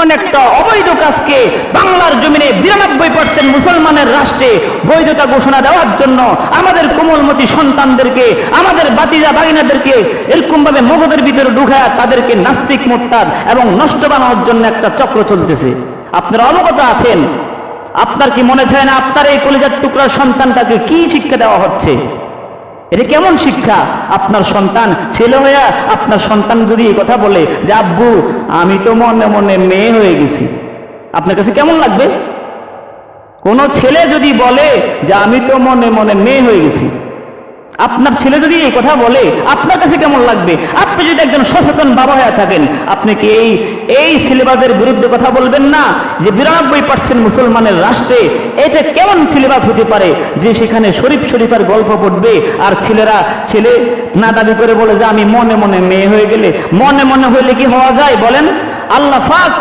এমন একটা অবৈধ কাজকে বাংলার জমিনে 92% মুসলমানের রাষ্ট্রে বৈধতা ঘোষণা দেওয়ার জন্য আমাদের কোমলমতি সন্তানদেরকে, আমাদের বাতিজা বাগিনাদেরকে এরকম ভাবে মগজের ভিতরে ঢুকায় তাদেরকে নাস্তিক মোত্তাদ এবং নষ্ট বানানোর জন্য একটা চক্র চলতেছে। আপনারা অবগত আছেন? আপনার কি মনে চায় না আপনার এই কলিজার টুকরার সন্তানটাকে কি শিক্ষা দেওয়া হচ্ছে? এটা কেমন শিক্ষা? আপনার সন্তান ছেলে হয়ে আপনার সন্তান যদি এই কথা বলে যে আব্বু আমি তো মনে মনে মেয়ে হয়ে গেছি, আপনার কাছে কেমন লাগবে? কোন ছেলে যদি বলে যে আমি তো মনে মনে মেয়ে হয়ে গেছি, আপনার ছেলে যদি এই কথা বলে আপনার কাছে কেমন লাগবে? আপনি যদি একজন সচেতন বাবা হয়ে থাকেন, আপনি কি এই সিলেবাসের বিরুদ্ধে কথা বলবেন না? যে 92% মুসলমানের রাষ্ট্রে এটা কেমন সিলেবাস হতে পারে যে সেখানে শরীফ শরীফের গল্প পড়বে আর ছেলে না দাবি করে বলে যে আমি মনে মনে মেয়ে হয়ে গেলে? মনে মনে হইলে কি হওয়া যায় বলেন? আল্লাহ পাক